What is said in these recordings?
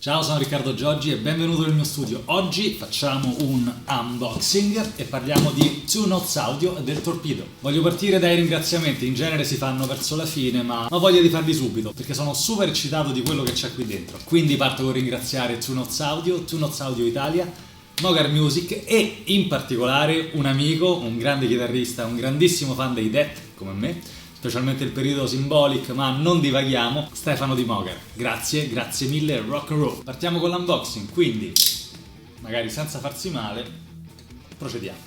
Ciao, sono Riccardo Giorgi e benvenuto nel mio studio. Oggi facciamo un unboxing e parliamo di Two Notes Audio e del Torpedo. Voglio partire dai ringraziamenti, in genere si fanno verso la fine, ma ho voglia di farli subito perché sono super eccitato di quello che c'è qui dentro. Quindi parto con ringraziare Two Notes Audio Italia, Mogar Music e in particolare un amico, un grande chitarrista, un grandissimo fan dei Death come me, specialmente il periodo Symbolic, ma non divaghiamo, Stefano Di Mogar. Grazie mille, rock and roll. Partiamo con l'unboxing, quindi, magari senza farsi male, procediamo.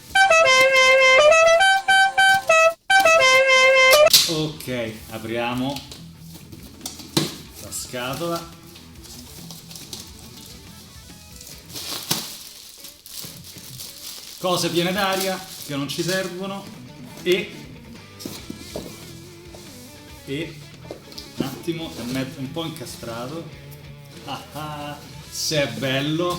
Ok, apriamo la scatola. Cose piene d'aria che non ci servono e un attimo, è un po' incastrato. Se è bello.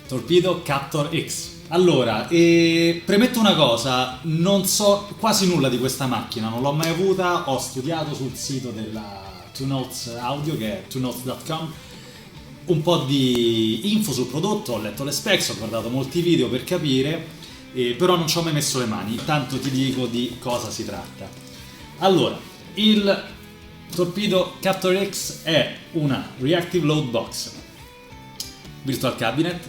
Torpedo Captor X. Allora, premetto una cosa, non so quasi nulla di questa macchina, non l'ho mai avuta, ho studiato sul sito della Two Notes Audio, che è twonotes.com, un po' di info sul prodotto, ho letto le specs, ho guardato molti video per capire, però non ci ho mai messo le mani, intanto ti dico di cosa si tratta. Allora, il Torpedo Captor X è una Reactive Load Box, Virtual Cabinet,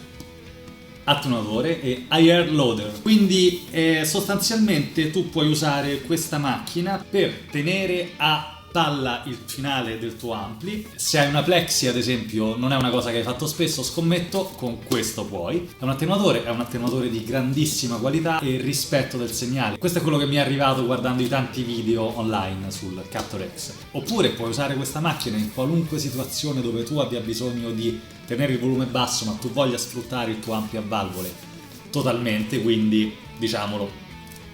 attenuatore e IR Loader. Quindi sostanzialmente tu puoi usare questa macchina per tenere a palla il finale del tuo ampli. Se hai una plexi ad esempio, non è una cosa che hai fatto spesso, scommetto, con questo puoi. È un attenuatore di grandissima qualità e rispetto del segnale. Questo è quello che mi è arrivato guardando i tanti video online sul Captor X. Oppure puoi usare questa macchina in qualunque situazione dove tu abbia bisogno di tenere il volume basso ma tu voglia sfruttare il tuo ampio a valvole totalmente, quindi diciamolo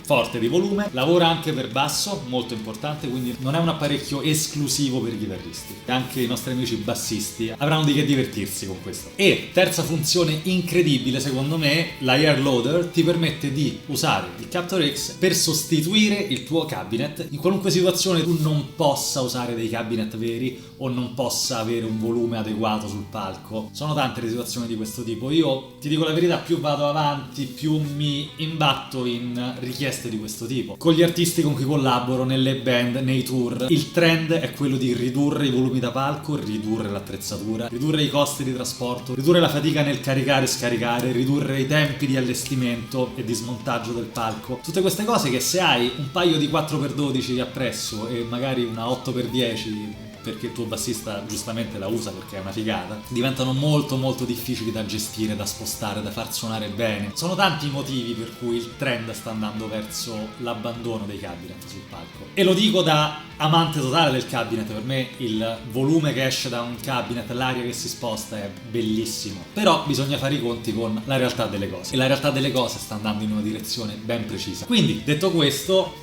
forte di volume. Lavora anche per basso, molto importante, quindi non è un apparecchio esclusivo per i chitarristi. Anche i nostri amici bassisti avranno di che divertirsi con questo. E terza funzione incredibile secondo me, l'IR Loader ti permette di usare il Captor X per sostituire il tuo cabinet in qualunque situazione tu non possa usare dei cabinet veri o non possa avere un volume adeguato sul palco. Sono tante le situazioni di questo tipo. Io ti dico la verità, più vado avanti più mi imbatto in richieste di questo tipo. Con gli artisti con cui collaboro, nelle band, nei tour, il trend è quello di ridurre i volumi da palco, ridurre l'attrezzatura, ridurre i costi di trasporto, ridurre la fatica nel caricare e scaricare, ridurre i tempi di allestimento e di smontaggio del palco. Tutte queste cose che se hai un paio di 4x12 appresso e magari una 8x10 perché il tuo bassista giustamente la usa perché è una figata, diventano molto difficili da gestire, da spostare, da far suonare bene. Sono tanti i motivi per cui il trend sta andando verso l'abbandono dei cabinet sul palco. E lo dico da amante totale del cabinet, per me il volume che esce da un cabinet, l'aria che si sposta è bellissimo. Però bisogna fare i conti con la realtà delle cose. E la realtà delle cose sta andando in una direzione ben precisa. Quindi, detto questo,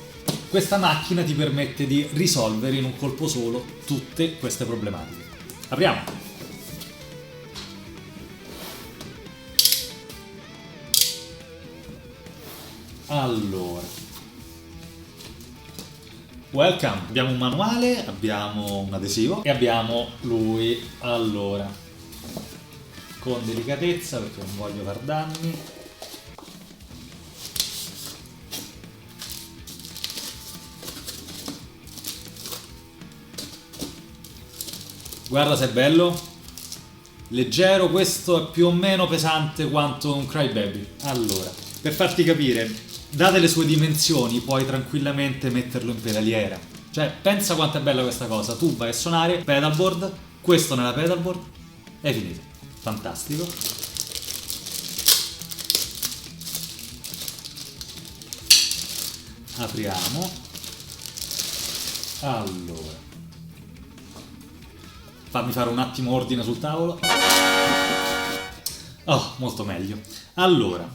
questa macchina ti permette di risolvere in un colpo solo tutte queste problematiche. Apriamo! Allora, welcome! Abbiamo un manuale, abbiamo un adesivo e abbiamo lui. Allora, con delicatezza perché non voglio far danni. Guarda se è bello, leggero, questo è più o meno pesante quanto un Crybaby. Allora, per farti capire, date le sue dimensioni puoi tranquillamente metterlo in pedaliera. Cioè, pensa quanto è bella questa cosa, tu vai a suonare, pedalboard, questo nella pedalboard, è finito. Fantastico. Apriamo. Allora, fammi fare un attimo ordine sul tavolo. Oh, molto meglio. Allora,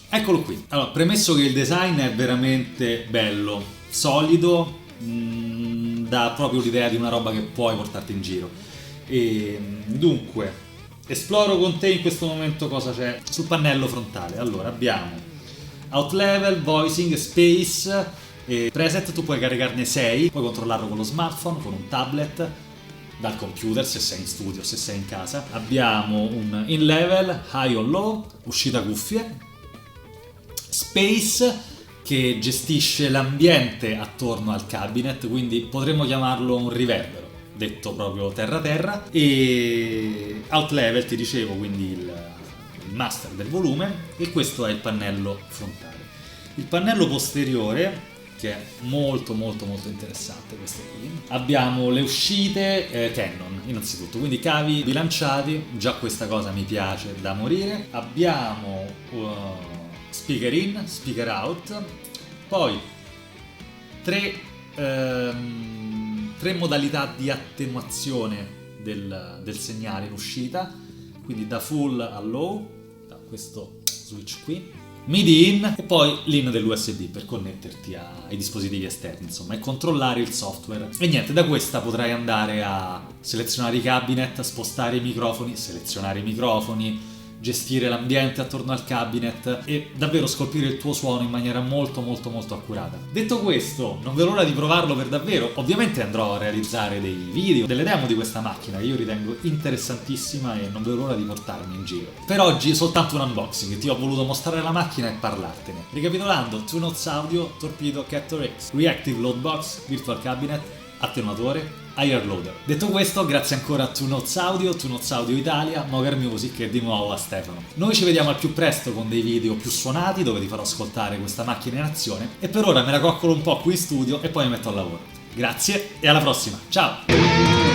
eccolo qui. Allora, premesso che il design è veramente bello, solido, dà proprio l'idea di una roba che puoi portarti in giro. E dunque, esploro con te in questo momento cosa c'è sul pannello frontale. Allora, abbiamo Out Level, Voicing, Space, preset, tu puoi caricarne 6, puoi controllarlo con lo smartphone, con un tablet. dal computer se sei in studio, se sei in casa. Abbiamo un in level, high o low, uscita cuffie, space che gestisce l'ambiente attorno al cabinet, quindi potremmo chiamarlo un riverbero, detto proprio terra-terra, e out level ti dicevo, quindi il master del volume, e questo è il pannello frontale. Il pannello posteriore, che è molto interessante, questo qui, abbiamo le uscite Canon innanzitutto, quindi cavi bilanciati, già questa cosa mi piace da morire. Abbiamo speaker in, speaker out, poi tre modalità di attenuazione del segnale in uscita, quindi da full a low, da questo switch qui, MIDI in e poi l'in dell'USB per connetterti ai dispositivi esterni, insomma, e controllare il software. E niente, da questa potrai andare a selezionare i cabinet, spostare i microfoni, selezionare i microfoni, gestire l'ambiente attorno al cabinet e davvero scolpire il tuo suono in maniera molto accurata. Detto questo, non vedo l'ora di provarlo per davvero. Ovviamente andrò a realizzare dei video, delle demo di questa macchina che io ritengo interessantissima e non vedo l'ora di portarmi in giro. Per oggi soltanto un unboxing, ti ho voluto mostrare la macchina e parlartene. Ricapitolando: Two Notes Audio, Torpedo Captor X, Reactive Load Box, Virtual Cabinet, attenuatore, Higher Loader. Detto questo, grazie ancora a Two Notes Audio Italia, Moger Music e di nuovo a Stefano. Noi ci vediamo al più presto con dei video più suonati dove ti farò ascoltare questa macchina in azione e per ora me la coccolo un po' qui in studio e poi mi metto al lavoro. Grazie e alla prossima, ciao!